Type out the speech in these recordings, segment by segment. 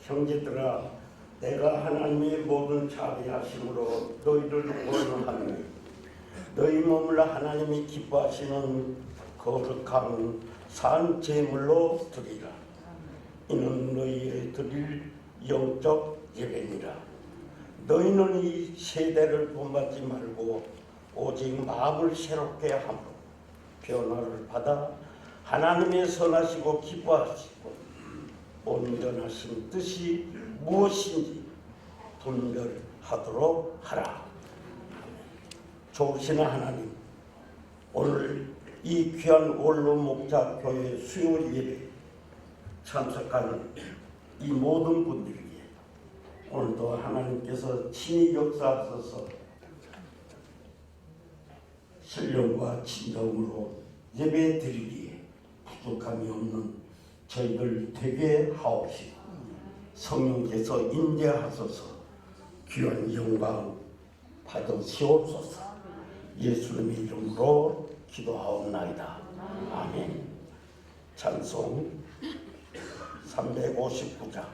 형제들아, 내가 하나님의 모든 자비하심으로 너희를 원하노니 너희 몸을 하나님이 기뻐하시는 거룩한 산 제물로 드리라. 이는 너희의 드릴 영적 예배니라. 너희는 이 세대를 본받지 말고 오직 마음을 새롭게 함으로 변화를 받아 하나님의 선하시고 기뻐하시고 온전하신 뜻이 무엇인지 분별하도록 하라. 좋으신 하나님, 오늘 이 귀한 원로 목자 교회 수요 예배 참석하는 이 모든 분들에게 오늘도 하나님께서 친히 역사하셔서 신령과 진정으로 예배 드리기에 부족함이 없는 저희들 되게 하옵시고 성령께서 인도하소서 귀한 영광 받으시옵소서. 예수님의 이름으로 기도하옵나이다. 아멘. 찬송 359장.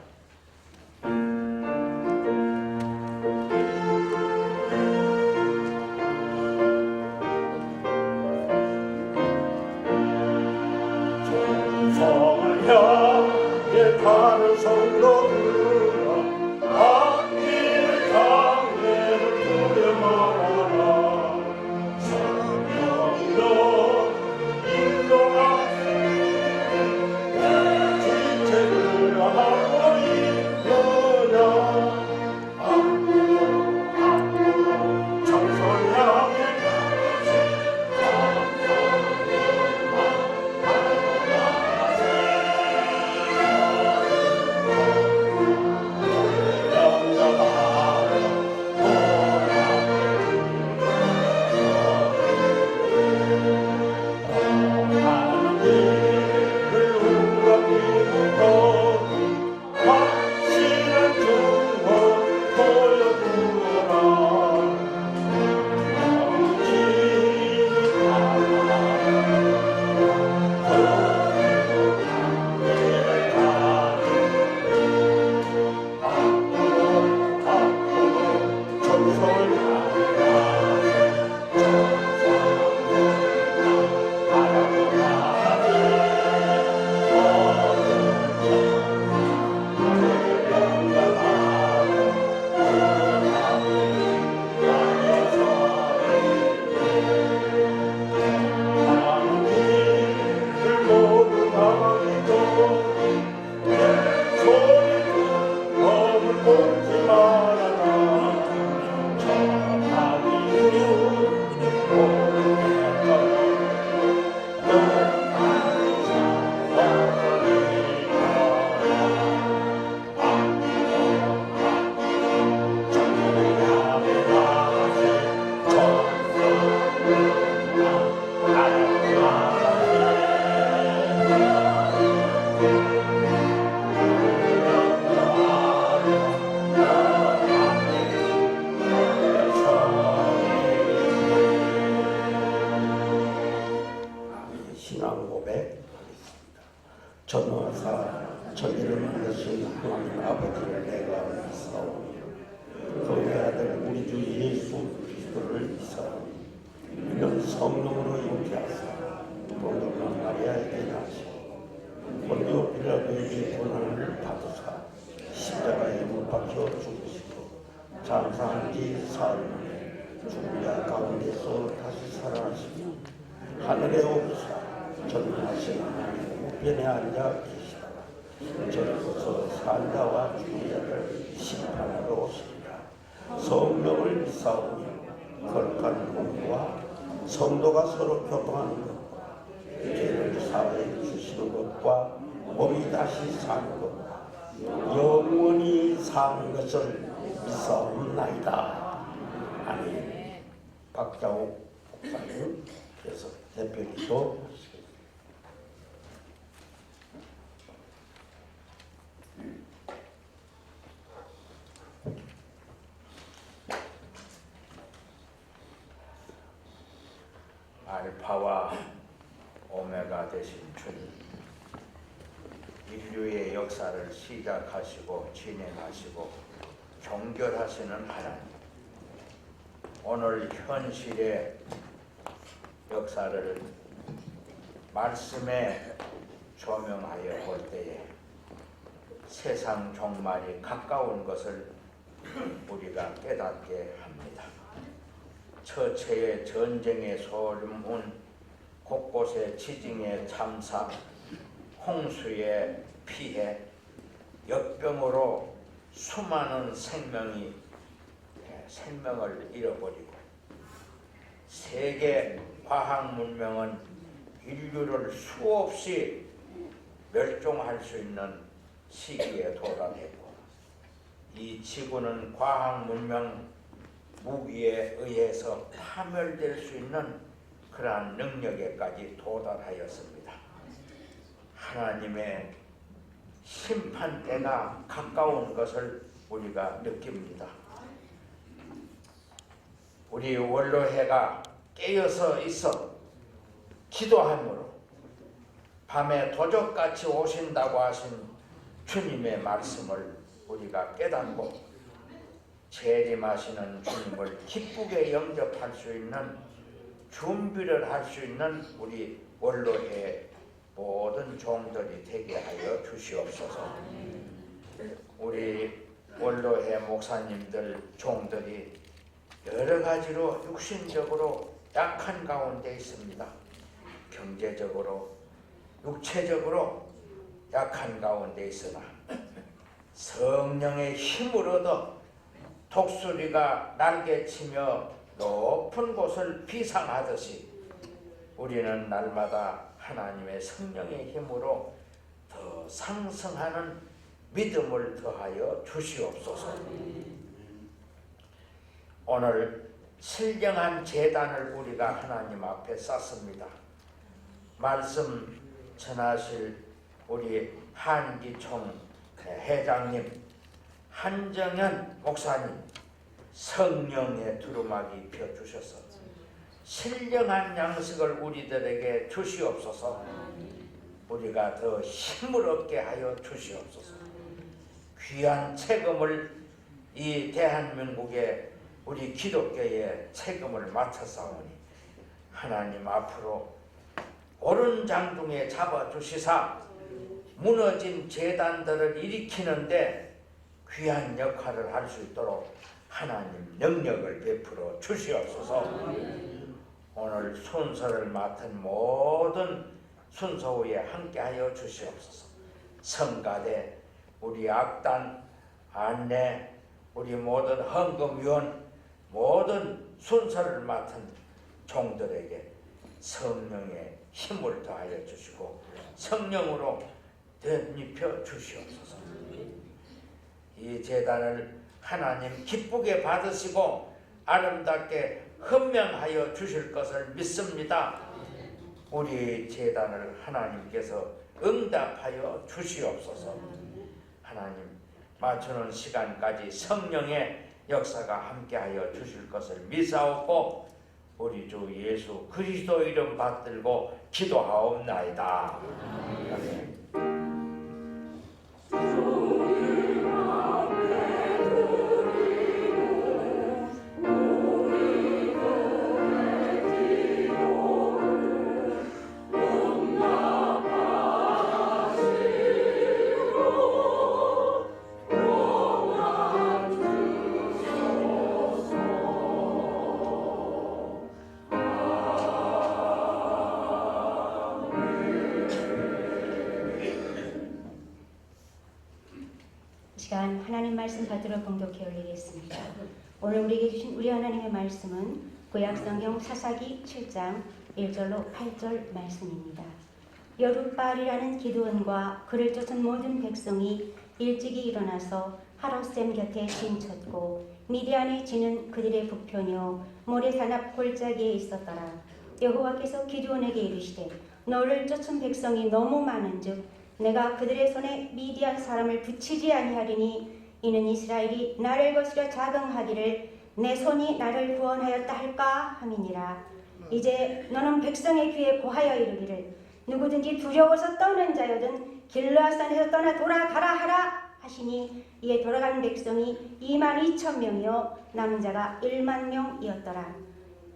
정성을 향해 가는 성도들아, 악기를 장례를 두려 말아라. 성령으로 인도하시니 지체를 하고 있느냐. 앞으로 정성을 향해 신앙 고백하겠습니다. 전능하사 천지를 만드신 하나님 아버지를 내가 믿사오니 그의 아들 우리 주 예수 그리스도를 믿사오니 이는 성령으로 잉태하사 본토는 마리아에게 나시고 본디오 빌라도에게 고난을 받으사 십자가에 못 박혀 죽으시고 장사한 지 사흘 만에 죽은 자 가운데서 다시 살아나시고 하늘에 오르사 전능하신 하나님 우편에 앉아 계시다가 저리로서 산자와 죽은 자를 심판하러 오시리라. 성령을 믿사오니 거룩한 공부와 성도가 서로 교통하는 것과 죄를 사하여 주시는 것과 몸이 다시 사는 것과 영원히 사는 것을 믿사옵나이다. 아멘. 박자옥 목사님께서 대표기도 하시겠습니다. 알파와 오메가 되신 주님, 인류의 역사를 시작하시고 진행하시고 종결하시는 하나님, 오늘 현실의 역사를 말씀에 조명하여 볼 때에 세상 종말이 가까운 것을 우리가 깨닫게 합니다. 처체의 전쟁의 소문, 곳곳의 지진의 참사, 홍수의 피해, 역병으로 수많은 생명을 잃어버리고 세계 과학 문명은 인류를 수없이 멸종할 수 있는 시기에 도달했고, 이 지구는 과학 문명 무기에 의해서 파멸될 수 있는 그러한 능력에까지 도달하였습니다. 하나님의 심판 때가 가까운 것을 우리가 느낍니다. 우리 원로회가 깨어서 있어 기도함으로 밤에 도적같이 오신다고 하신 주님의 말씀을 우리가 깨닫고 재림하시는 주님을 기쁘게 영접할 수 있는 준비를 할 수 있는 우리 원로회 모든 종들이 되게 하여 주시옵소서. 우리 원로회 목사님들 종들이 여러 가지로 육신적으로 약한 가운데 있습니다. 경제적으로, 육체적으로 약한 가운데 있으나 성령의 힘을 얻어 독수리가 날개치며 높은 곳을 비상하듯이 우리는 날마다 하나님의 성령의 힘으로 더 상승하는 믿음을 더하여 주시옵소서. 오늘 신령한 제단을 우리가 하나님 앞에 쌓습니다. 말씀 전하실 우리 한기총 회장님, 한정현 목사님, 성령의 두루마기 펴주셔서 신령한 양식을 우리들에게 주시옵소서. 우리가 더 힘을 얻게 하여 주시옵소서. 귀한 책임을 이 대한민국의 우리 기독교의 책임을 맡아사오니 하나님 앞으로 옳은 장중에 잡아주시사 무너진 제단들을 일으키는데 귀한 역할을 할 수 있도록 하나님 능력을 베풀어 주시옵소서. 오늘 순서를 맡은 모든 순서위에 함께하여 주시옵소서. 성가대, 우리 악단, 안내, 우리 모든 헌금위원, 모든 순서를 맡은 종들에게 성령의 힘을 더하여 주시고 성령으로 덧입혀 주시옵소서. 이 제단을 하나님 기쁘게 받으시고 아름답게 헌명하여 주실 것을 믿습니다. 우리 제단을 하나님께서 응답하여 주시옵소서. 하나님, 맞추는 시간까지 성령의 역사가 함께하여 주실 것을 믿사옵고 우리 주 예수 그리스도 이름 받들고 기도하옵나이다. 아멘. 시간 하나님 말씀 받들어 봉독해 올리겠습니다. 오늘 우리에게 주신 우리 하나님의 말씀은 구약성경 사사기 7장 1절로 8절 말씀입니다. 여룻바알이라는 기드온과 그를 쫓은 모든 백성이 일찍이 일어나서 하롯셈 곁에 진쳤고 미디안의 진은 그들의 북편이요 모래산 앞 골짜기에 있었더라. 여호와께서 기드온에게 이르시되 너를 쫓은 백성이 너무 많은즉 내가 그들의 손에 미디안 사람을 붙이지 아니하리니 이는 이스라엘이 나를 거스려 자긍하기를 내 손이 나를 구원하였다 할까 함이니라. 이제 너는 백성의 귀에 고하여 이르기를 누구든지 두려워서 떠는 자여든 길르앗산에서 떠나 돌아가라 하라 하시니 이에 돌아간 백성이 22,000명이요 남은 자가 1만 명이었더라.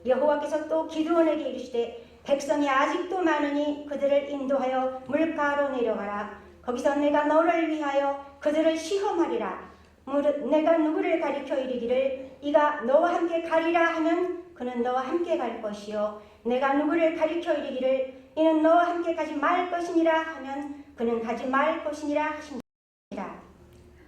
여호와께서 또 기드온에게 이르시되 백성이 아직도 많으니 그들을 인도하여 물가로 내려가라. 거기서 내가 너를 위하여 그들을 시험하리라. 무릇 내가 누구를 가리켜 이르기를 이가 너와 함께 가리라 하면 그는 너와 함께 갈 것이요 내가 누구를 가리켜 이르기를 이는 너와 함께 가지 말 것이니라 하면 그는 가지 말 것이니라 하시니라.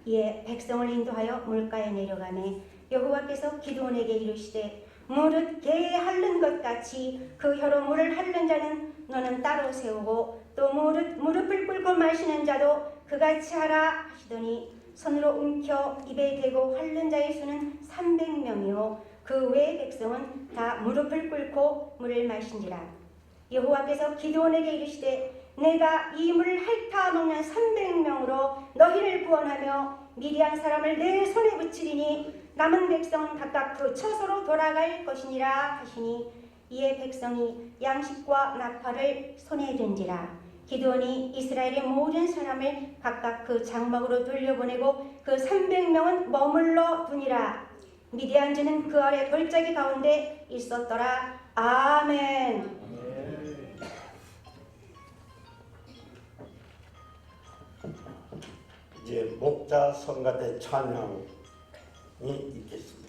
이에 백성을 인도하여 물가에 내려가매 여호와께서 기드온에게 이르시되 무릇 개에 핥는 것 같이 그 혀로 물을 핥는 자는 너는 따로 세우고 또 무릎을 꿇고 마시는 자도 그같이 하라 하시더니 손으로 움켜 입에 대고 핥는 자의 수는 300명이요 그 외의 백성은 다 무릎을 꿇고 물을 마신지라. 여호와께서 기드온에게 이르시되 내가 이 물을 핥아 먹는 300명으로 너희를 구원하며 미디안 사람을 내 손에 붙이리니 남은 백성은 각각 그 처소로 돌아갈 것이니라 하시니 이에 백성이 양식과 나팔을 손에 든지라. 기드온이 이스라엘의 모든 사람을 각각 그 장막으로 돌려보내고 그 300명은 머물러 두니라. 미디안지는 그 아래 골짜기 가운데 있었더라. 아멘. 이제 목자 성가대 찬양이 있겠습니다.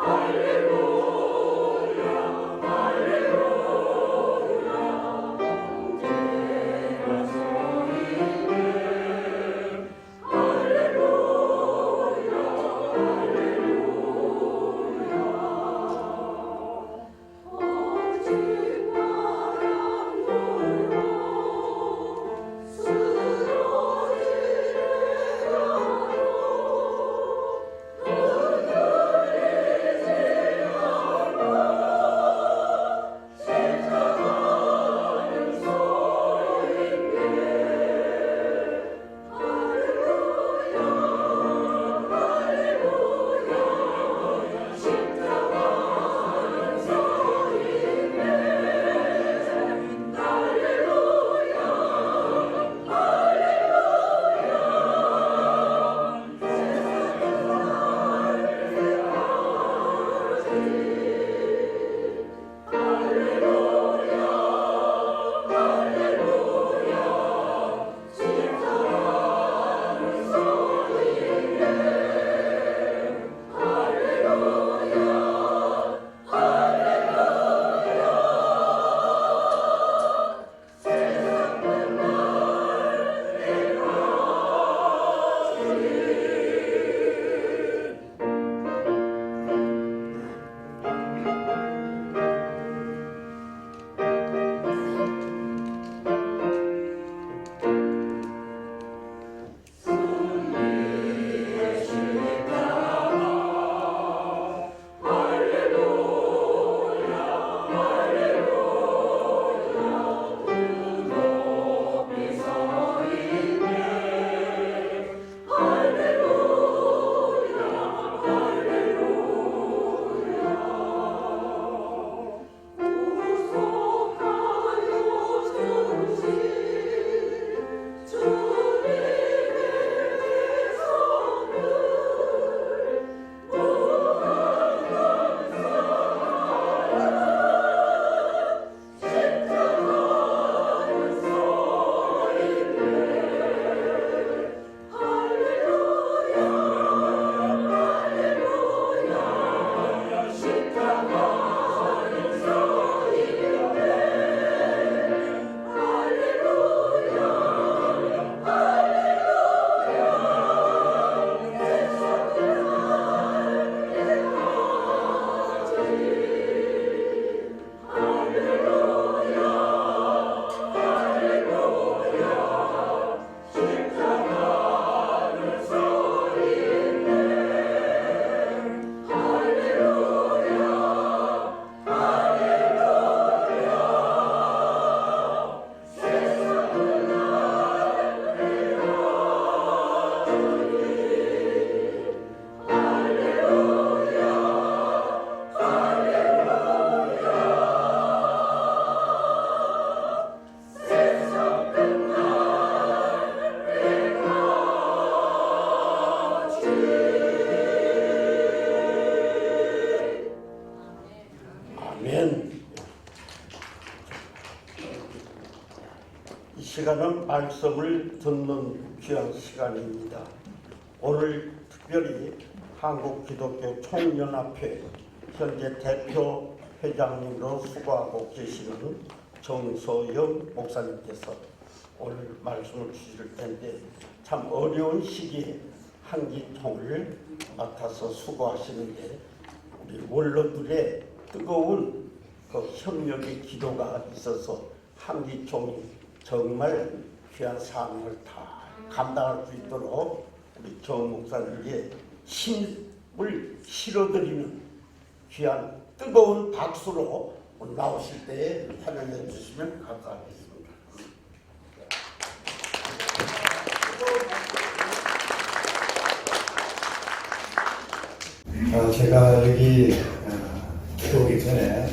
할렐루야 할렐루야 아멘. 이 시간은 말씀을 듣는 귀한 시간입니다. 오늘 특별히 한국기독교총연합회 현재 대표 회장님으로 수고하고 계시는 정소영 목사님께서 오늘 말씀을 주실 텐데 참 어려운 시기에 한기총을 맡아서 수고하시는데 우리 원로들의 뜨거운 그 협력의 기도가 있어서 한기총이 정말 귀한 사명을 다 감당할 수 있도록 우리 정 목사님께 힘을 실어드리는 귀한 뜨거운 박수로 오늘 나오실 때에 환영해 주시면 감사하겠습니다. 제가 여기 들어오기 전에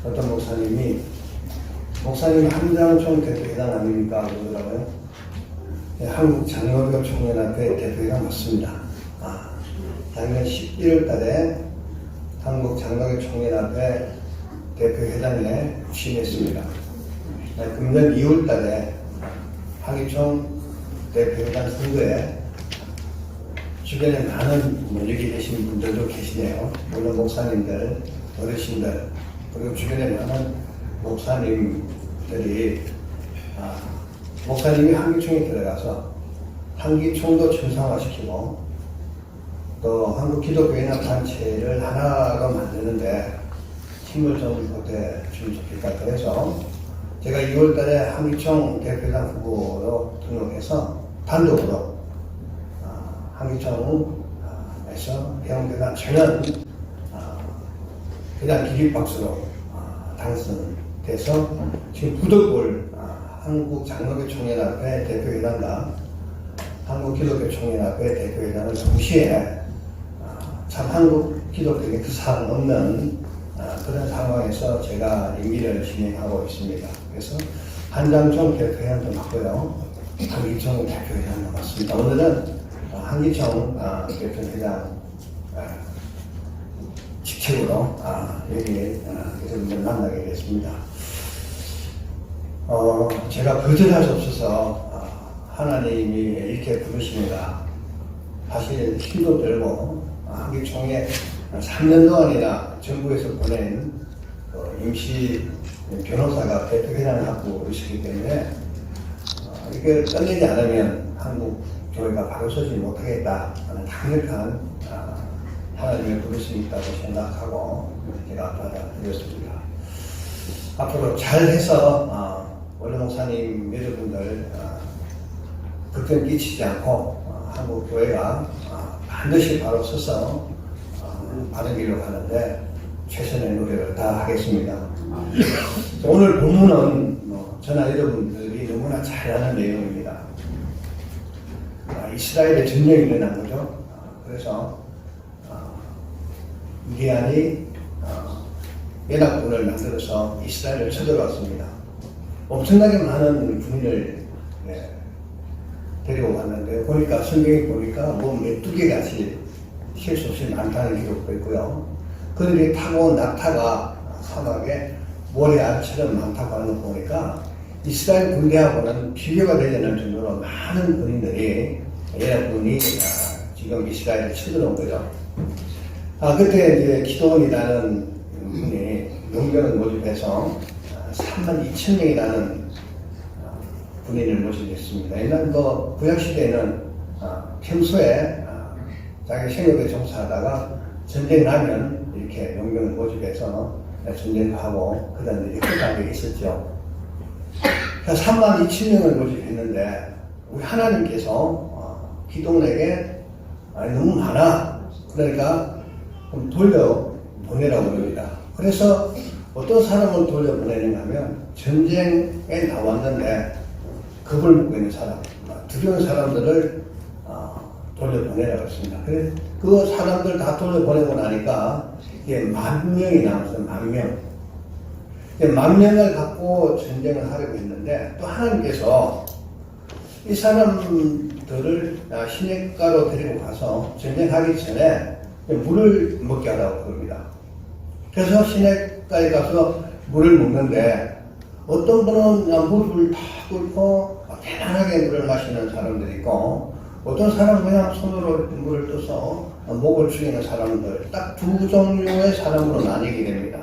어떤 목사님이 목사님 한장총 대표회장 아닙니까? 그러더라고요. 한국 장로교 총연합회 대표회장 맞습니다. 작년 11월 달에 한국 장로교 총연합회 대표회장에 취임했습니다. 금년 2월 달에 한기총 대표회장 선거에 주변에 많은 여기 계신 분들도 계시네요. 물론 목사님들, 어르신들, 그리고 주변에 많은 목사님들이 목사님이 한기총에 들어가서 한기총도 정상화시키고 또 한국기독교연합 단체를 하나로 만드는데 힘을 좀 보태주면 좋겠다. 그래서 제가 2월달에 한기총 대표장 후보로 등록해서 단독으로 한기총에서 배영대단 전원 그냥 기립박수로 당선돼서 지금 부득불 한국장로교총연합회 대표회장과 한국기독교총연합회 대표회장을 동시에 참 한국 기독교에 사람 없는 그런 상황에서 제가 임기를 진행하고 있습니다. 그래서 한장총 대표회장도 맡고요, 한기총 대표회장도 맡습니다. 오늘은 한기총 대표회장 직책으로 여기 여러분들 만나게 됐습니다. 제가 거절할 수 없어서 하나님이 이렇게 부르시는가 사실 힘도 들고 한기총에 3년 동안이나 정부에서 보낸 임시 변호사가 대표회장을 하고 있기 때문에 이렇게 끝내지 않으면 한국 교회가 바로 서지 못하겠다 하는 강력한 하나님의 부르심이 있다고 생각하고 제가 받아들였습니다. 앞으로 잘해서 원로 목사님 여러분들 걱정 끼치지 않고 한국 교회가 반드시 바로 서서 바른 길로 가는데 최선의 노력을 다하겠습니다. 오늘 본문은 저나 여러분들이 너무나 잘 아는 내용입니다. 이스라엘의 전쟁이 일어난 거죠. 그래서 미디안이 연합군을 만들어서 이스라엘을 쳐들어왔습니다. 엄청나게 많은 군인을 데리고 갔는데 보니까 성경에 보니까 뭐 메뚜기 같이 셀 수 없이 많다는 기록도 있고요. 그들이 타고 온 낙타가 사막에 모래알처럼 많다고 하는 거 보니까 이스라엘 군대하고는 비교가 되지 않을 정도로 많은 군인들이 연합군이 지금 이스라엘을 쳐들어온 거죠. 그때 이제 기도원이라는 분이 용병을 모집해서 32,000명이라는 군인을 모집했습니다. 옛날 구약시대에는 평소에 자기 생업에 종사하다가 전쟁 나면 이렇게 용병을 모집해서 전쟁하고 그 다음에 이렇게 끝난 게 있었죠. 32,000명을 모집했는데 우리 하나님께서 기도원에게 너무 많아. 그러니까 좀 돌려보내라고 그럽니다. 그래서 어떤 사람을 돌려보내는가 하면 전쟁에 나왔는데 겁을 먹고 있는 사람, 두려운 사람들을 돌려보내라고 했습니다. 그래서 그 사람들 다 돌려보내고 나니까 이게 10,000명이 남았어요. 10,000명. 10,000명을 갖고 전쟁을 하려고 했는데 또 하나님께서 이 사람들을 시냇가로 데리고 가서 전쟁하기 전에 물을 먹게 하라고 그럽니다. 그래서 시내가에 가서 물을 먹는데 어떤 분은 그냥 물을 다 끓고 편안하게 물을 마시는 사람들이 있고 어떤 사람은 그냥 손으로 물을 떠서 목을 숙이는 사람들 딱 두 종류의 사람으로 나뉘게 됩니다.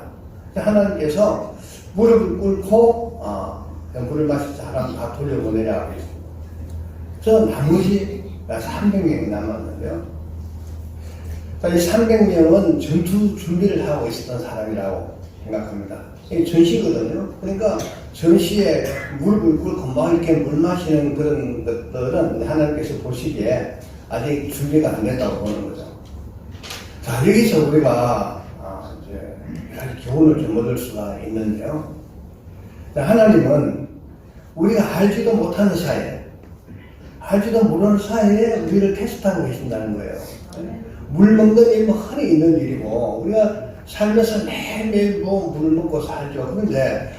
하나님께서 물을 끓고 물을 마실 사람 다 돌려보내라고 했습니다. 그래서 나머지 300명이 남았는데요. 이 300명은 전투 준비를 하고 있었던 사람이라고 생각합니다. 이게 전시거든요. 그러니까 전시에 물을 끓고 막 이렇게 물 마시는 그런 것들은 하나님께서 보시기에 아직 준비가 안 됐다고 보는 거죠. 자, 여기서 우리가 이제 교훈을 좀 얻을 수가 있는데요. 하나님은 우리가 알지도 못하는 사이에, 알지도 모르는 사이에 우리를 테스트하고 계신다는 거예요. 물 먹는 일은 흔히 있는 일이고, 우리가 살면서 매일매일 물 먹고 살죠. 그런데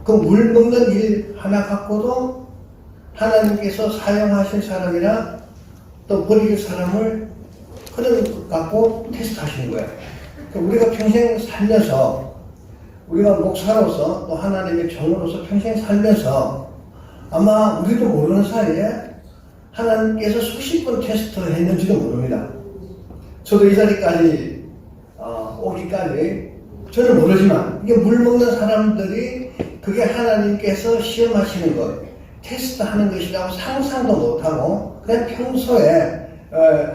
그 물 먹는 일 하나 갖고도 하나님께서 사용하실 사람이나 또 버릴 사람을 그런 것 갖고 테스트하시는 거예요. 우리가 평생 살면서 우리가 목사로서 또 하나님의 종으로서 평생 살면서 아마 우리도 모르는 사이에 하나님께서 수십 번 테스트를 했는지도 모릅니다. 저도 이 자리까지 오기까지 저는 모르지만 이게 물 먹는 사람들이 그게 하나님께서 시험하시는 것, 테스트하는 것이라고 상상도 못하고 그냥 평소에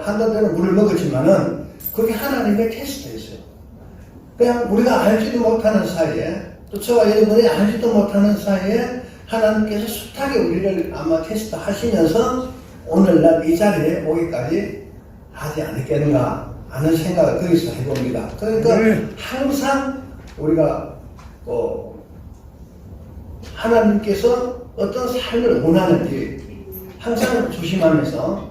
한던 대로 물을 먹었지만은 그게 하나님의 테스트였어요. 그냥 우리가 알지도 못하는 사이에 또 저와 여러분이 알지도 못하는 사이에 하나님께서 숱하게 우리를 아마 테스트 하시면서 오늘날 이 자리에 오기까지 하지 않았겠는가 하는 생각을 거기서 해봅니다. 그러니까 항상 우리가 하나님께서 어떤 삶을 원하는지 항상 조심하면서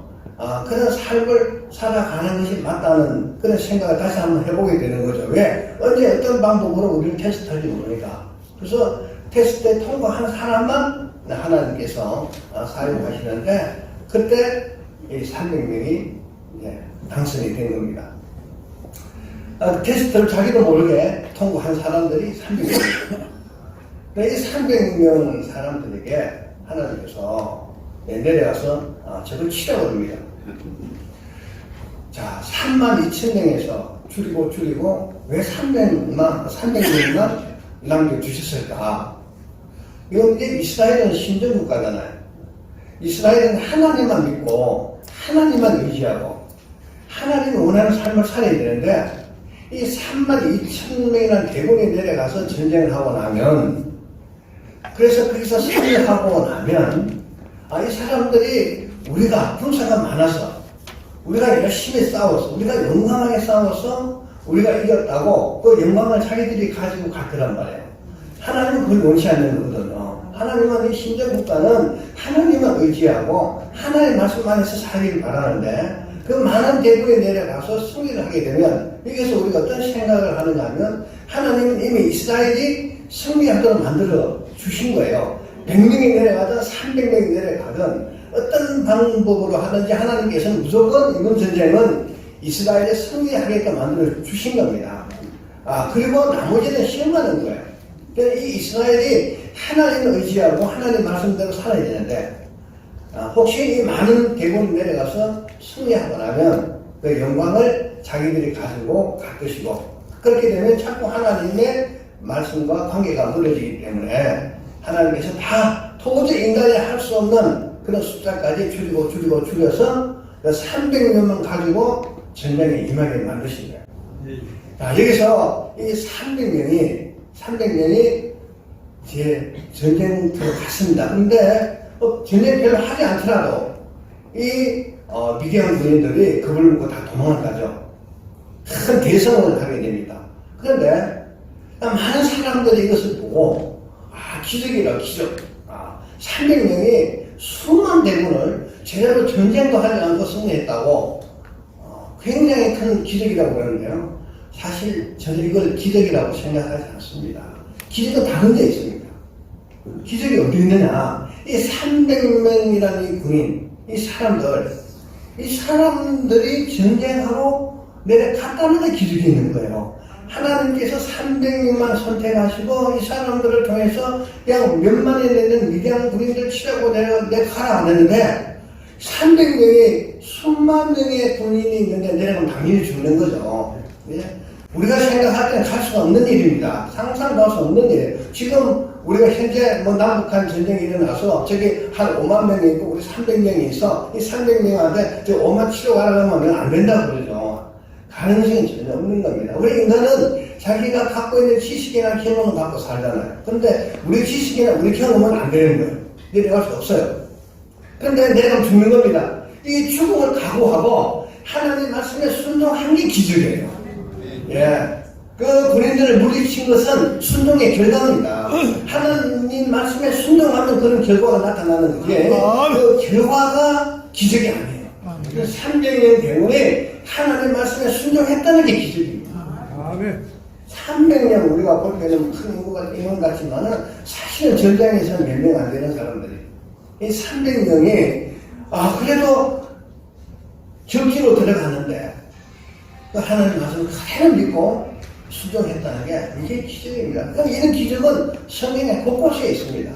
그런 삶을 살아가는 것이 맞다는 그런 생각을 다시 한번 해보게 되는 거죠. 왜? 언제 어떤 방법으로 우리를 테스트할지 모르니까. 그래서 테스트에 통과한 사람만 하나님께서 사용하시는데 그때 이 300명이 당선이 된 겁니다. 테스트를 자기도 모르게 통과한 사람들이 300명입니다. 이 300명 사람들에게 하나님께서 내려가서 적을 치라버립니다. 자, 32,000명에서 줄이고 왜 300명만 남겨주셨을까? 이건 이제 이스라엘은 신정국가잖아요. 이스라엘은 하나님만 믿고 하나님만 의지하고 하나님이 원하는 삶을 살아야 되는데 이 32,000명이라는 대군이 내려가서 전쟁을 하고 나면 그래서 거기서 승리하고 나면 이 사람들이 우리가 군사가 많아서 우리가 열심히 싸워서 우리가 영광하게 싸워서 우리가 이겼다고 그 영광을 자기들이 가지고 갈 거란 말이에요. 하나님은 그걸 원치하는 거거든요. 하나님은 이 신정국가는 하나님만 의지하고 하나님의 말씀 안에서 살기를 바라는데 그 많은 대군이 내려가서 승리를 하게 되면 여기서 우리가 어떤 생각을 하느냐 하면 하나님은 이미 이스라엘이 승리하도록 만들어 주신 거예요. 100명이 내려가든 300명이 내려가든 어떤 방법으로 하든지 하나님께서는 무조건 이번 전쟁은 이스라엘에 승리하게끔 만들어 주신 겁니다. 그리고 나머지는 시험하는 거예요. 그러니까 이 이스라엘이 하나님을 의지하고 하나님 말씀대로 살아야 되는데 혹시 이 많은 대군이 내려가서 승리하고 나면 그 영광을 자기들이 가지고 갈 것이고 그렇게 되면 자꾸 하나님의 말씀과 관계가 멀어지기 때문에 하나님께서 다 도저히 인간이 할 수 없는 그런 숫자까지 줄여서 300명만 가지고 전쟁에 임하게 만드신 거예요. 자, 여기서 이 300명이 이제 전쟁 들어갔습니다. 그런데 전쟁 별로 하지 않더라도 이 미디안 군인들이 그걸 보고 다 도망을 가죠. 큰 대성을 하게 됩니다. 그런데 많은 사람들이 이것을 보고 기적이라 기적. 300명이 수만 대군을 제대로 전쟁도 하지 않고 승리했다고 굉장히 큰 기적이라고 그러는데요. 사실 저는 이걸 기적이라고 생각하지 않습니다. 기적은 다른 데 있습니다. 기적이 어디 있느냐? 이 300명이라는 이 군인, 이 사람들이 전쟁하러 내려갔다는 데 기적이 있는 거예요. 하나님께서 300명만 선택하시고 이 사람들을 통해서 그냥 몇만이 되는 위대한 군인들 치라고 내가 가라 안 했는데 300명의 수만 명의 군인이 있는데 내가 당연히 죽는 거죠. 예? 우리가 생각할 때는 갈 수가 없는 일입니다. 상상도 할 수 없는 일이에요. 지금 우리가 현재 뭐 남북한 전쟁이 일어나서 저기 한 5만 명이 있고 우리 300명이 있어. 이 300명한테 저 5만 치러 가라고 하면 안 된다고 그러죠. 가능성이 전혀 없는 겁니다. 우리 인간은 자기가 갖고 있는 지식이나 경험을 갖고 살잖아요. 그런데 우리 지식이나 우리 경험은 안 되는 거예요. 내려갈 수 없어요. 그런데 내려가면 죽는 겁니다. 이 죽음을 각오하고 하나님 말씀에 순종한 게 기적이에요. 예. 그 군인들을 물리친 것은 순종의 결과입니다. 하나님 말씀에 순종하면 그런 결과가 나타나는 게 그 결과가 기적이 아니에요. 그 300년 대우에 하나님 말씀에 순종했다는 게 기적입니다. 300년 우리가 볼 때는 큰 인원 같지만은 사실은 전장에서는 몇 명 안 되는 사람들이 이 300명이 그래도 적기로 들어가는데 그 하나님 말씀을 그대로 믿고 순종했다는 게 이게 기적입니다. 그럼 이런 기적은 성경에 곳곳에 있습니다.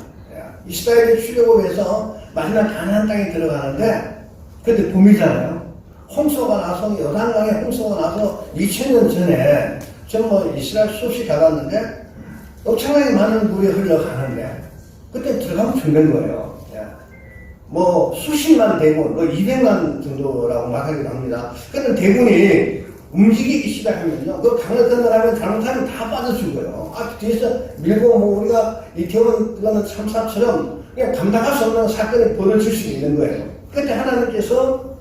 이스라엘이 출애굽해서 마지막 가나안 땅에 들어가는데 그때 봄이잖아요. 홍수가 나서 요단강에 홍수가 나서 2000년 전에 전부 이스라엘 수없이 가봤는데 엄청나게 많은 물이 흘러가는데 그때 들어가면 죽는 거예요. 뭐 수십만 대군, 뭐 200만 정도라고 말하기도 합니다. 그런데 대군이 움직이기 시작하면요, 그 강을 건너가면 잘못하면 다 빠져 죽어요. 뒤에서 밀고 뭐 우리가 이태원 그거는 참사처럼 그냥 감당할 수 없는 사건이 벌어질 수 있는 거예요. 그때 하나님께서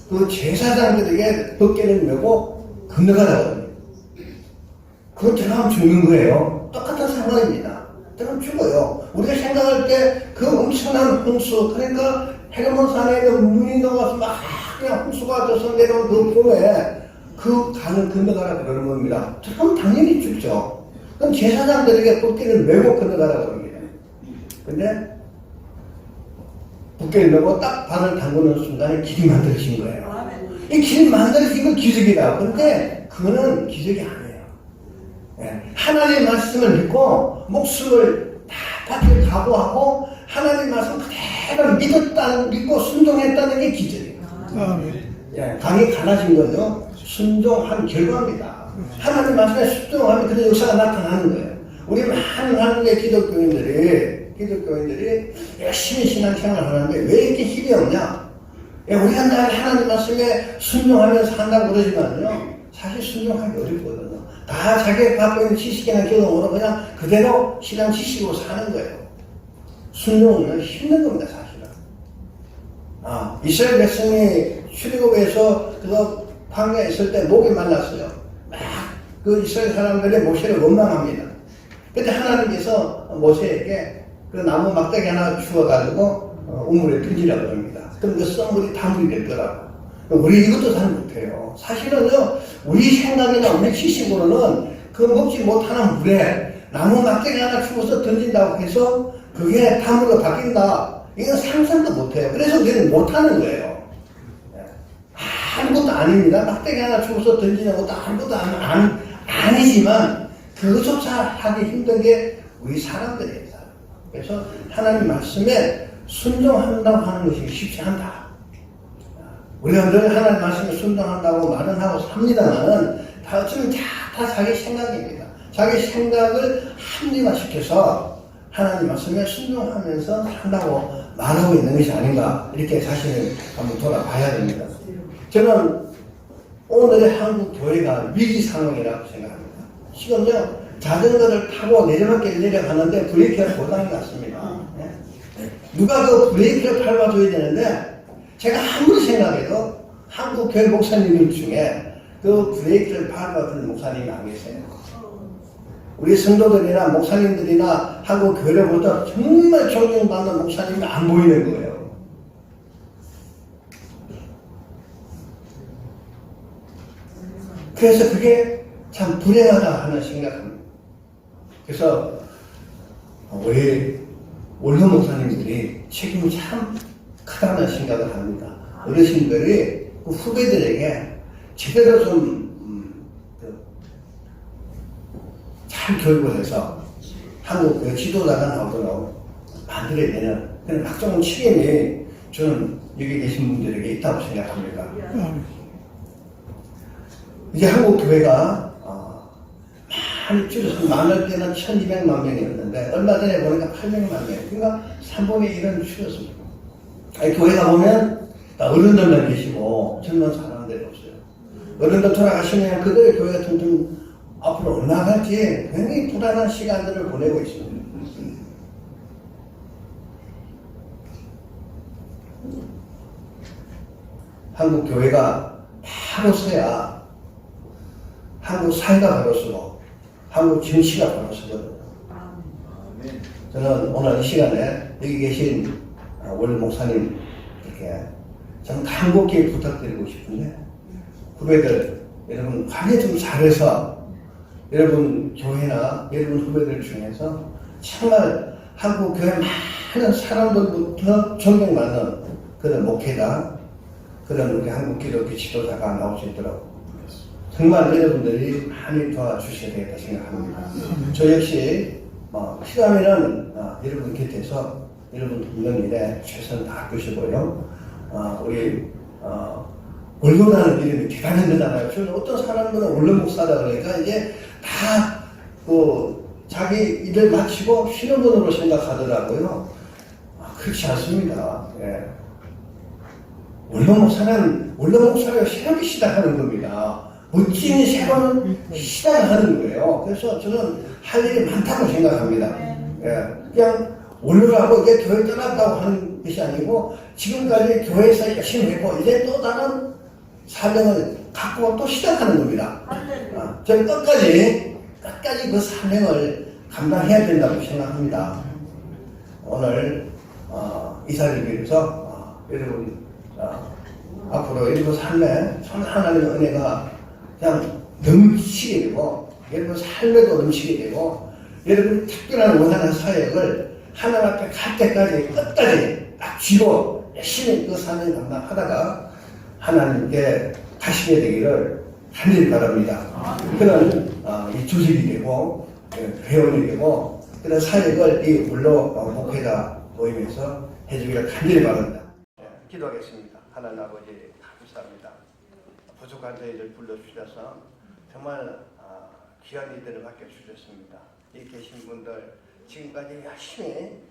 그 제사장들에게 벗개를 메고 건너가라고 합니다. 그거 들어가면 죽는 거예요. 똑같은 상황입니다. 들어가면 죽어요. 우리가 생각할 때 그 엄청난 홍수, 그러니까 헤르몬산에 있는 물이 녹아서 막 그냥 홍수가 져서 내려온 그 봄에 그 강을 건너가라고 그러는 겁니다. 그럼 당연히 죽죠. 그럼 제사장들에게 붓기를 메고 건너가라고 합니다. 근데 붓기를 메고 딱 발을 담그는 순간에 길이 만들어진 거예요. 이 길이 만들어진 건 기적이다. 그런데 그거는 기적이 아니에요. 하나님의 말씀을 믿고 목숨을 다 바칠 각오하고 하나님의 말씀 그대로 믿고 순종했다는 게 기적이에요. 강이 갈라진 거죠. 순종한 결과입니다. 하나님 말씀에 순종하면 그런 역사가 나타나는 거예요. 우리 많은 한국의 기독교인들이 열심히 신앙생활을 하는데 왜 이렇게 힘이 없냐? 우리가 늘 하나님 말씀에 순종하면서 한다고 그러지만요, 사실 순종하기 어렵거든요. 다 자기가 갖고 있는 지식이나 경험으로 그냥 그대로 신앙 지식으로 사는 거예요. 순종은 힘든 겁니다, 사실은. 이스라엘 백성이 출애굽해서 그거 광야에 있을 때 목이 말랐어요. 막 그 이스라엘 사람들이 모세를 원망합니다. 그때 하나님께서 모세에게 그 나무 막대기 하나 주워가지고 우물에 던지라고 합니다. 그럼 그 썩물이 단물이 될 거라고. 우리 이것도 잘 못해요. 사실은요, 우리 생각이나 우리 지식으로는 그 먹지 못하는 물에 나무 막대기 하나 주워서 던진다고 해서 그게 단물로 바뀐다. 이건 상상도 못해요. 그래서 우리는 못하는 거예요. 아무것도 아닙니다. 막대기 하나 주워서 던지는 것도 아무것도 아니지만 그것조차 하기 힘든 게 우리 사람들이에요. 그래서 하나님 말씀에 순종한다고 하는 것이 쉽지 않다. 우리가 늘 하나님 말씀에 순종한다고 말은 하고 삽니다만은 다 어쩌면 다 자기 생각입니다. 자기 생각을 합리화시켜서 하나님 말씀에 순종하면서 산다고 말하고 있는 것이 아닌가, 이렇게 자신을 한번 돌아봐야 됩니다. 저는 오늘의 한국 교회가 위기 상황이라고 생각합니다. 지금요, 자전거를 타고 내리막길 내려가는데 브레이크가 고장이 났습니다. 누가 그 브레이크를 밟아줘야 되는데, 제가 아무리 생각해도 한국 교회 목사님들 중에 그 브레이크를 밟아주는 목사님이 안 계세요. 우리 성도들이나 목사님들이나 한국 교회보다 정말 존경받는 목사님이 안 보이는 거예요. 그래서 그게 참 불행하다 하는 생각합니다. 그래서 우리 원로 목사님들이 책임이 참 크다는 생각을 합니다. 어르신들이 그 후배들에게 제대로 좀 잘 교육을 해서 한국 그 지도자가 나오도록 만들어야 되는 그런 학종 책임이 저는 여기 계신 분들에게 있다고 생각합니다. 이제 한국 교회가 많이 줄여서 많을 때는 1200만 명이었는데 얼마 전에 보니까 800만 명, 그러니까 3분의 1은 줄였습니다. 교회가 보면 어른들만 계시고 젊은 사람들이 없어요. 어른들 돌아가시면 그들의 교회가 퉁퉁 앞으로 나갈지 굉장히 불안한 시간들을 보내고 있습니다. 한국 교회가 바로 서야 한국 사회가 바로 서고 한국 정치가 바로 서거든요. 저는 오늘 이 시간에 여기 계신 원로 목사님 이렇게 저는 간곡히 부탁드리고 싶은데 후배들 여러분 관리 좀 잘해서 여러분 교회나 여러분 후배들 중에서 정말 한국 교회 많은 사람들부터 존경받는 그런 목회자 그런 우리 한국 기독교 지도자가 나올 수 있도록 정말 여러분들이 많이 도와주셔야 되겠다 생각합니다. 저 역시 필요하면은 여러분 곁에서 여러분 돕는 일에 최선 다할 것이고요. 우리 원로라는 이름이 대단한 거잖아요. 저는 어떤 사람들은 원로 목사다 그러니까 이제 다 자기 일을 마치고 쉬는 분으로 생각하더라고요. 그렇지 않습니다. 예. 원로 목사가 새롭게 시작하는 겁니다. 멋진 새로운 시작을 하는 거예요. 그래서 저는 할 일이 많다고 생각합니다. 예. 그냥 원로라고 이제 교회 떠났다고 하는 것이 아니고 지금까지 교회에서 열심히 했고 이제 또 다른 사명을 갖고 또 시작하는 겁니다. 저는 끝까지 그 사명을 감당해야 된다고 생각합니다. 오늘 이 자리를 빌어서 여러분 앞으로 여러분 삶에 하나님의 은혜가 그냥 넘치게 되고 여러분 삶에도 넘치게 되고 여러분 특별한 원하는 사역을 하나님 앞에 갈 때까지 끝까지 딱 쥐고 열심히 그 사명을 감당하다가 하나님께 가시게 되기를 간절히 바랍니다. 그런 이 조직이 되고 회원이 되고 그런 사역을 이 원로 목회자 모임에서 해주기를 간절히 바랍니다. 기도하겠습니다. 하나님 아버지 감사합니다. 부족한 저희를 불러주셔서 정말 귀한 이들을 맡겨주셨습니다. 이 계신 분들 지금까지 열심히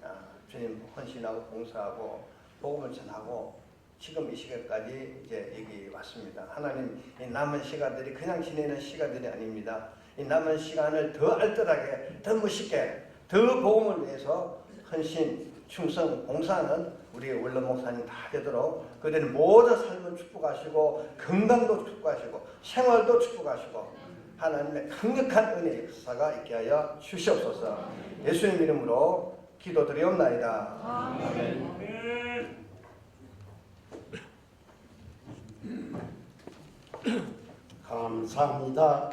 주님 헌신하고 봉사하고 복음을 전하고 지금 이 시간까지 이제 여기 왔습니다. 하나님 이 남은 시간들이 그냥 지내는 시간들이 아닙니다. 이 남은 시간을 더 알뜰하게 더 멋있게 더 복음을 위해서 헌신 충성 봉사하는 우리 원로 목사님 다 되도록 그들은 모든 삶을 축복하시고 건강도 축복하시고 생활도 축복하시고 하나님의 강력한 은혜의 역사가 있게 하여 주시옵소서. 예수님 이름으로 기도드리옵나이다. 아멘. 감사합니다.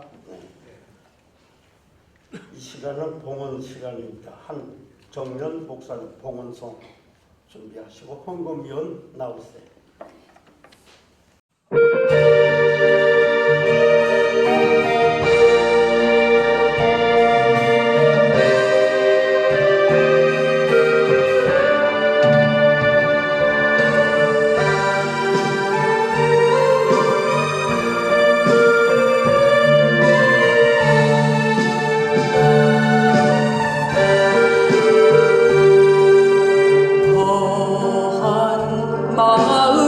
이 시간은 봉헌 시간입니다. 한정면 목사님 봉헌송 준비하시고 헌금위원 나오세요. 마음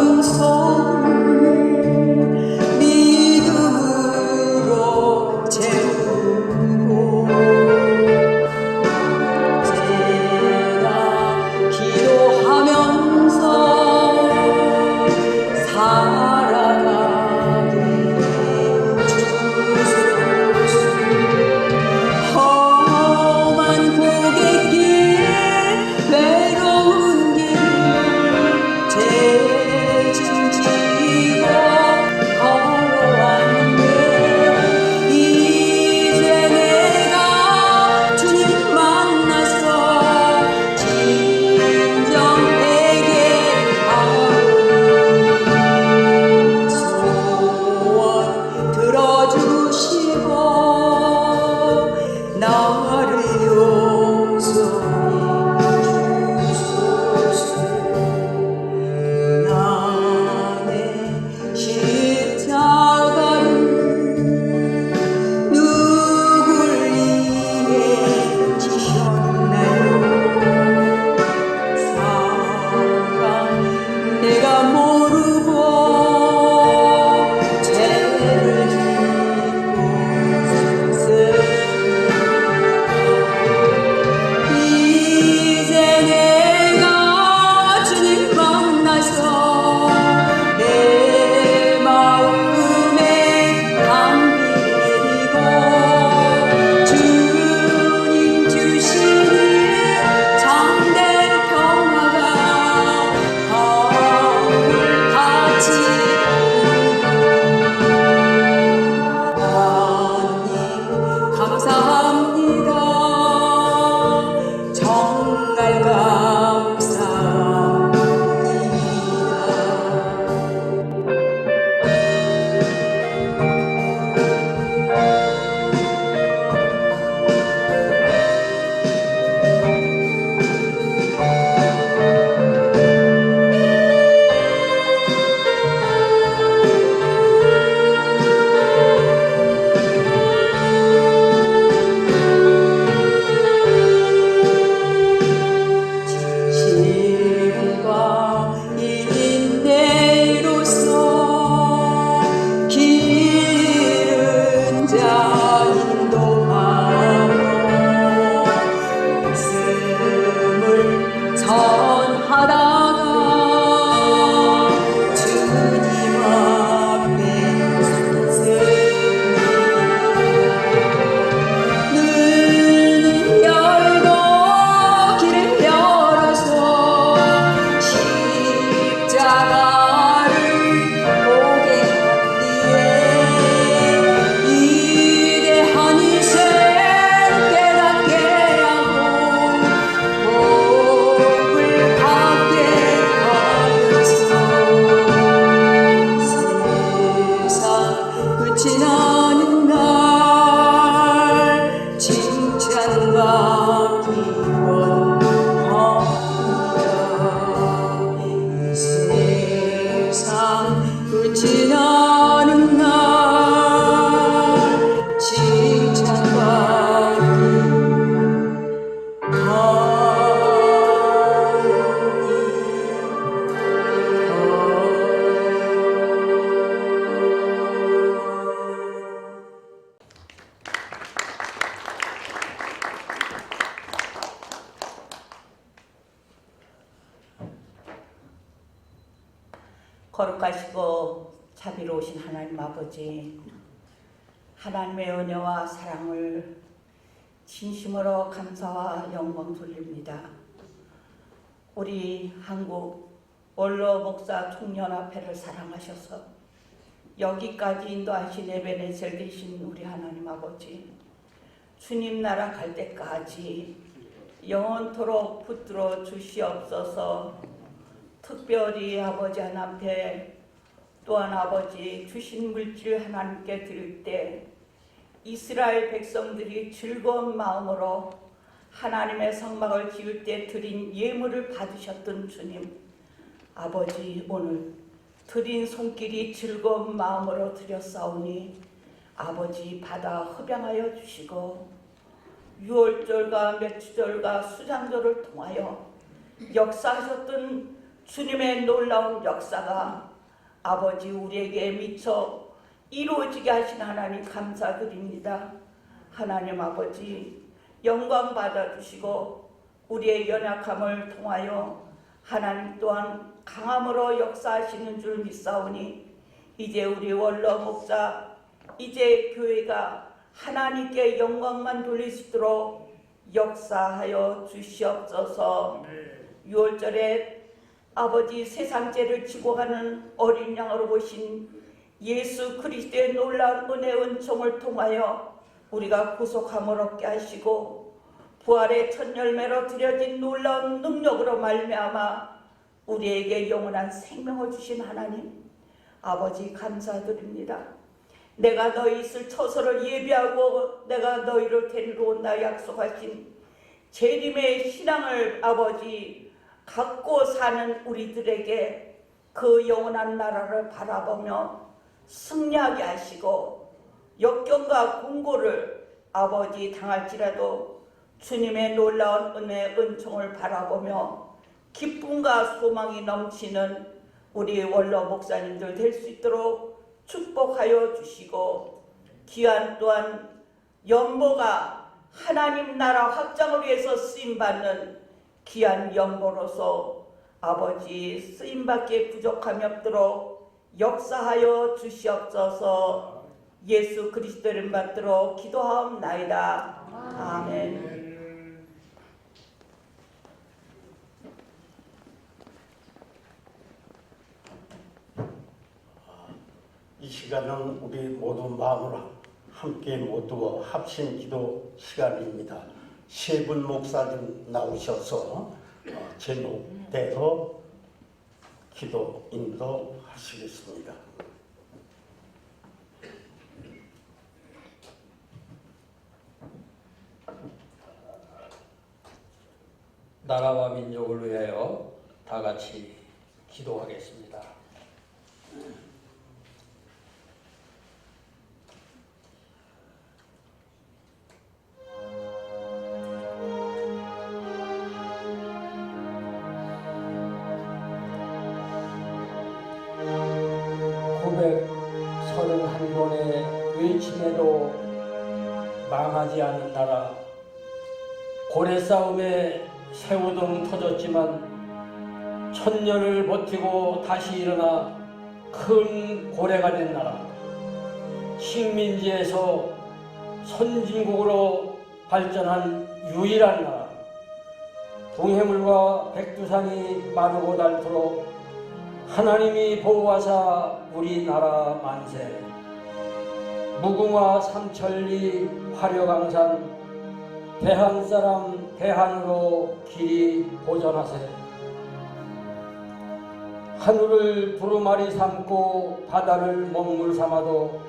주가 기뻐하리라. 이 세상 끝이 나는 날 칭찬받기 거룩하시고 자비로우신 하나님 아버지, 하나님의 은혜와 사랑을 진심으로 감사와 영광 돌립니다. 우리 한국 원로 목사 총연합회를 사랑하셔서 여기까지 인도하신 에베네셀 되신 우리 하나님 아버지, 주님 나라 갈 때까지 영원토록 붙들어 주시옵소서. 특별히 아버지 하나님께 또한 아버지 주신 물질 하나님께 드릴 때 이스라엘 백성들이 즐거운 마음으로 하나님의 성막을 지을 때 드린 예물을 받으셨던 주님, 아버지 오늘 드린 손길이 즐거운 마음으로 드렸사오니 아버지 받아 흡양하여 주시고, 유월절과 매추절과 수장절을 통하여 역사하셨던 주님의 놀라운 역사가 아버지 우리에게 미쳐 이루어지게 하신 하나님 감사드립니다. 하나님 아버지 영광 받아주시고 우리의 연약함을 통하여 하나님 또한 강함으로 역사하시는 줄 믿사오니 이제 우리 원로 목사, 이제 교회가 하나님께 영광만 돌릴 수 있도록 역사하여 주시옵소서. 6월절에 아버지 세상죄를 지고 가는 어린 양으로 보신 예수 그리스도의 놀라운 은혜 은총을 통하여 우리가 구속함을 얻게 하시고 부활의 첫 열매로 드려진 놀라운 능력으로 말미암아 우리에게 영원한 생명을 주신 하나님 아버지 감사드립니다. 내가 너희 있을 처소를 예비하고 내가 너희를 데리러 온다 약속하신 재림의 신앙을 아버지 갖고 사는 우리들에게 그 영원한 나라를 바라보며 승리하게 하시고 역경과 공고를 아버지 당할지라도 주님의 놀라운 은혜 은총을 바라보며 기쁨과 소망이 넘치는 우리 원로 목사님들 될 수 있도록 축복하여 주시고, 귀한 또한 연보가 하나님 나라 확장을 위해서 쓰임받는 귀한 연보로서 아버지 쓰임받기에 부족함이 없도록 역사하여 주시옵소서. 예수 그리스도 이름 받들어 기도하옵나이다. 아멘. 이 시간은 우리 모두 마음으로 함께 모두 합심 기도 시간입니다. 세 분 목사님 나오셔서 제목대로 기도 인도하시겠습니다. 나라와 민족을 위하여 다 같이 기도하겠습니다. 한 번의 외침에도 망하지 않는 나라, 고래 싸움에 새우등 터졌지만 천년을 버티고 다시 일어나 큰 고래가 된 나라, 식민지에서 선진국으로 발전한 유일한 나라, 동해물과 백두산이 마르고 닳도록 하나님이 보호하사 우리나라 만세. 무궁화 삼천리 화려강산, 대한사람 대한으로 길이 보전하세. 하늘을 두루마리 삼고 바다를 먹물 삼아도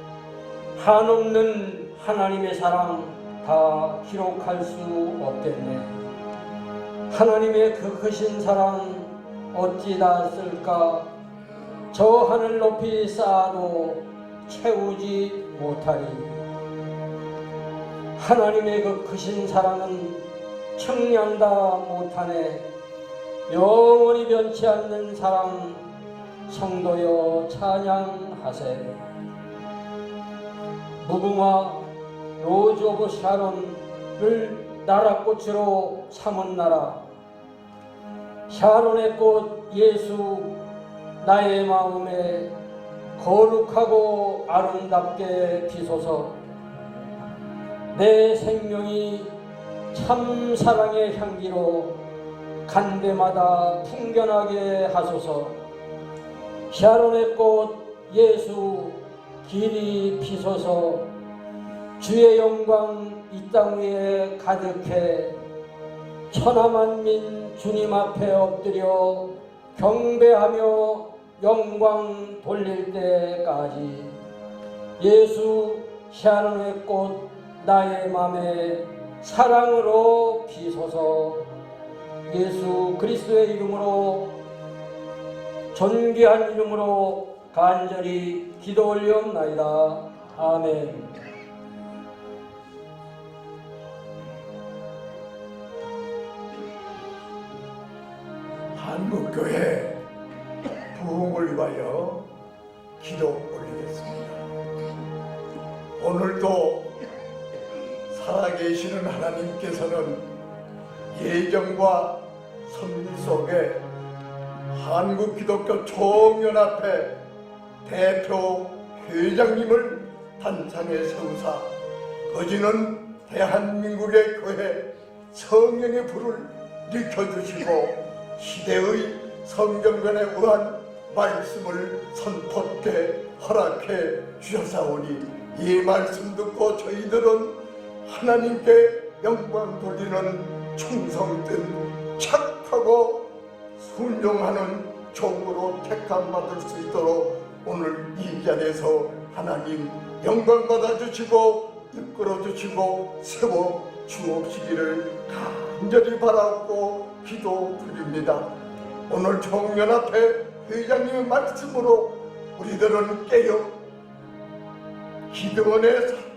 한없는 하나님의 사랑 다 기록할 수 없겠네. 하나님의 그 크신 사랑 어찌 다 쓸까? 저 하늘 높이 쌓아도 채우지 못하리. 하나님의 그 크신 사랑은 청량다 못하네. 영원히 변치 않는 사랑, 성도여 찬양하세. 무궁화 로즈 오브 샤론을 나라꽃으로 삼은 나라, 샤론의 꽃 예수 나의 마음에 거룩하고 아름답게 피소서. 내 생명이 참 사랑의 향기로 간데마다 풍겨나게 하소서. 샤론의 꽃 예수 길이 피소서. 주의 영광 이 땅 위에 가득해 천하만민 주님 앞에 엎드려 경배하며 영광 돌릴 때까지 예수 샤론의 꽃 나의 맘에 사랑으로 피소서. 예수 그리스도의 이름으로 존귀한 이름으로 간절히 기도 올리옵나이다. 아멘. 한국교회 부흥을 위하여 기도 올리겠습니다. 오늘도 살아계시는 하나님께서는 예정과 섭리 속에 한국기독교 총연합회 대표 회장님을 단창에 세우사 거지는 대한민국의 교회 성령의 불을 일켜주시고 시대의 성경전에 의한 말씀을 선포케 허락해 주셨사오니 이 말씀 듣고 저희들은 하나님께 영광 돌리는 충성된 착하고 순종하는 종으로 택함받을 수 있도록 오늘 이 자리에서 하나님 영광 받아주시고 이끌어주시고 세워주옵시기를 간절히 바라고 기도드립니다. 오늘 총연합회 회장님의 말씀으로 우리들은 깨어 기드원의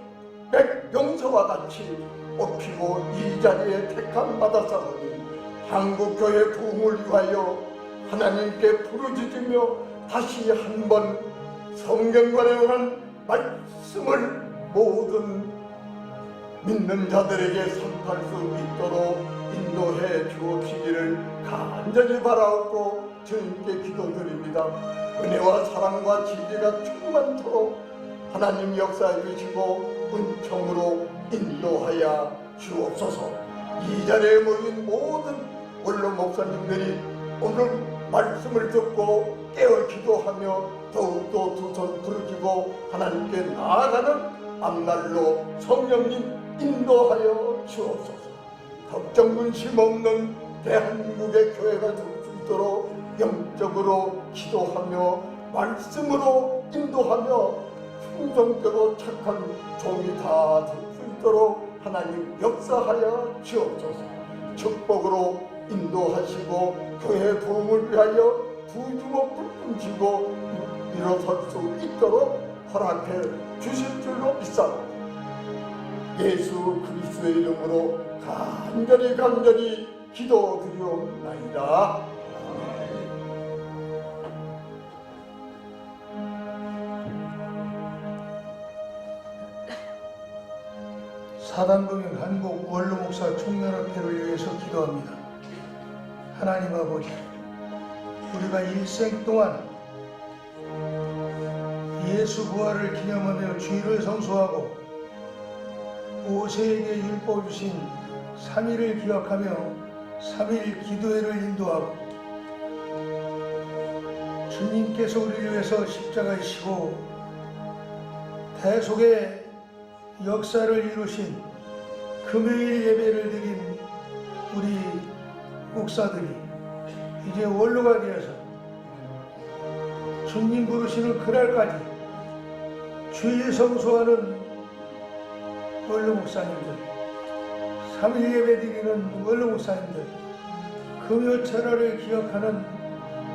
백용서와 같이 뽑히고 이 자리에 택함 받아서니 한국교회 부흥을 위하여 하나님께 부르짖으며 다시 한번 성경관에 관한 말씀을 모든 믿는 자들에게 선포할 수 있도록 인도해 주옵시기를 간절히 바라옵고 주님께 기도드립니다. 은혜와 사랑과 지혜가 충만토록 하나님 역사해 주시고 은총으로 인도하여 주옵소서. 이 자리에 모인 모든 원로 목사님들이 오늘 말씀을 듣고 깨어 기도하며 더욱더 두 손 부르짖고 하나님께 나아가는 앞날로 성령님 인도하여 주옵소서. 걱정 근심 없는 대한민국의 교회가 될 수 있도록 영적으로 기도하며 말씀으로 인도하며 충성되고 착한 종이 다 될 수 있도록 하나님 역사하여 주옵소서. 축복으로 인도하시고 교회 부흥을 위하여 두 주먹 불끈 쥐고 일어설 수 있도록 허락해 주실 줄로 믿사옵니다. 예수 그리스도의 이름으로 간절히 기도드리옵나이다. 사단법인 한국 원로목사 총연합회를 위해서 기도합니다. 하나님 아버지, 우리가 일생 동안 예수 부활을 기념하며 주일을 성수하고 모세에게 율법 주신 3일을 기억하며 3일 기도회를 인도하고 주님께서 우리를 위해서 십자가에 지시고 대속의 역사를 이루신 금요일 예배를 드린 우리 목사들이 이제 원로가 되어서 주님 부르시는 그날까지 주일 성수하는 원로 목사님들 3일 예배 드리는 원로 목사님들, 금요철화를 기억하는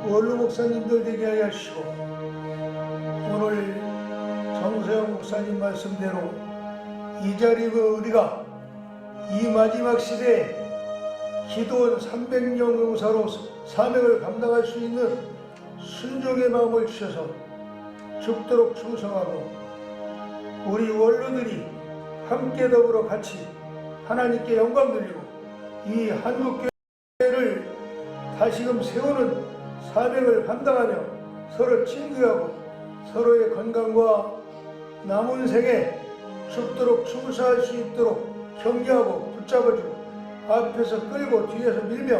원로 목사님들 되게 하여 하시고, 오늘 정서영 목사님 말씀대로 이 자리에 우리가 이 마지막 시대에 기도원 300명 용사로 사명을 감당할 수 있는 순종의 마음을 주셔서 죽도록 충성하고, 우리 원로들이 함께 더불어 같이 하나님께 영광 돌리고 이 한국교회를 다시금 세우는 사명을 감당하며 서로 친구하고 서로의 건강과 남은 생에 죽도록 충성할 수 있도록 격려하고 붙잡아주고 앞에서 끌고 뒤에서 밀며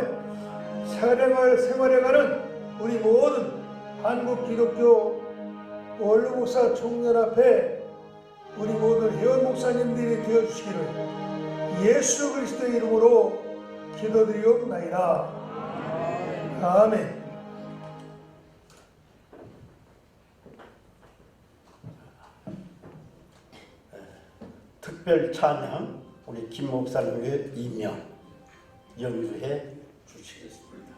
생활해가는 우리 모든 한국 기독교 원로 목사 총연합회 우리 모든 회원 목사님들이 되어주시기를 예수 그리스도의 이름으로 기도드리옵나이다. 아멘. 특별 찬양 우리 김 목사님의 이명 연주해 주시겠습니다.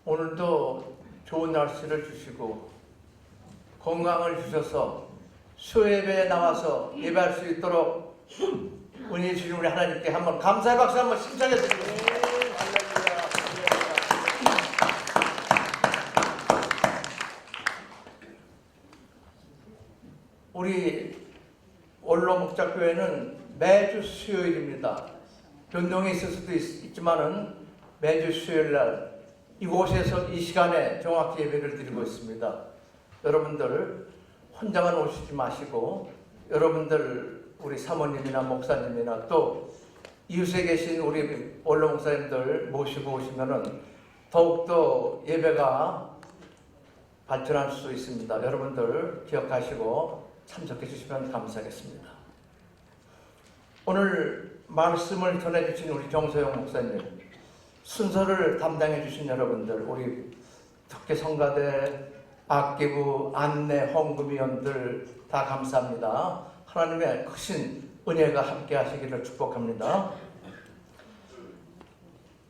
오늘도 좋은 날씨를 주시고 건강을 주셔서 수요예배에 나와서 예배할 수 있도록 은혜 주신 우리 하나님께 한번 감사의 박수 한번 심차게 드리겠습니다. 우리 원로 목자교회는 매주 수요일입니다. 변동이 있을 수도 있지만은 매주 수요일 날 이곳에서 이 시간에 정확히 예배를 드리고 있습니다. 여러분들 혼자만 오시지 마시고 여러분들 우리 사모님이나 목사님이나 또 이웃에 계신 우리 원로 목사님들 모시고 오시면은 더욱더 예배가 발전할 수 있습니다. 여러분들 기억하시고 참석해 주시면 감사하겠습니다. 오늘 말씀을 전해주신 우리 정소영 목사님, 순서를 담당해 주신 여러분들, 우리 특히 성가대, 악기부, 안내, 헌금위원들 다 감사합니다. 하나님의 크신 은혜가 함께 하시기를 축복합니다.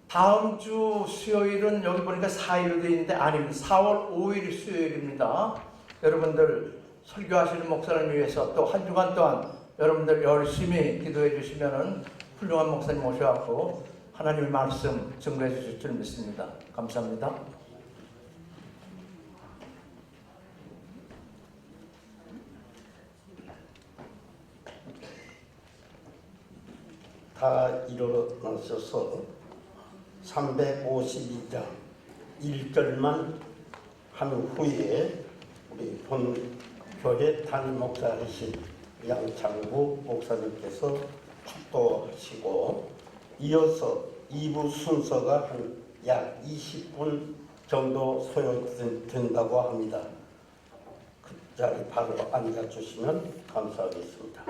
다음 주 수요일은 여기 보니까 4일로 되어 있는데 아닙니다. 4월 5일 수요일입니다. 여러분들 설교하시는 목사님을 위해서 또 한 주간 동안 여러분들 열심히 기도해 주시면 훌륭한 목사님 모셔갖고 하나님의 말씀 증거해 주실 줄 믿습니다. 감사합니다. 다 일어나셔서 352장 1절만 한 후에 우리 본 교회 담임 목사이신 양창구 목사님께서 축도하시고 이어서 2부 순서가 한 약 20분 정도 소요된다고 합니다. 그 자리 바로 앉아주시면 감사하겠습니다.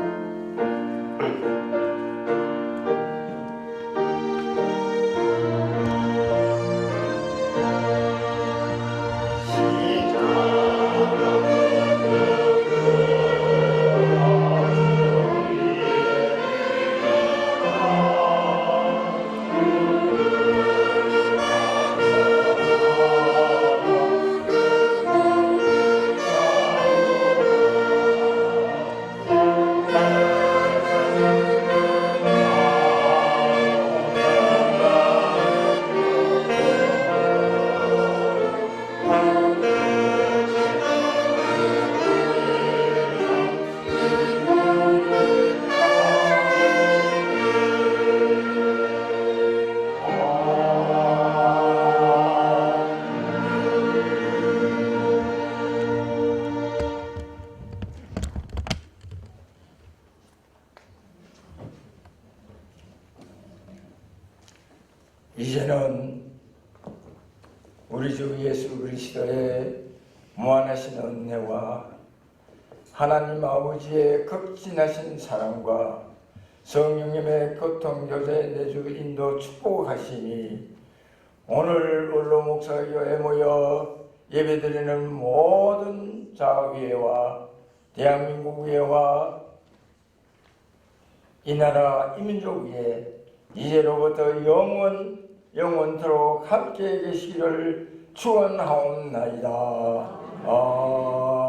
이제는 우리 주 예수 그리스도의 무한하신 은혜와 하나님 아버지의 극진하신 사랑과 성령님의 교통교제 내주 인도 축복하시니 오늘 원로 목사교회에 모여 예배드리는 모든 자위회와 대한민국 회와 이 나라 이민족 위에 이제로부터 영원토록 함께 계시기를 축원하옵나이다. 아멘.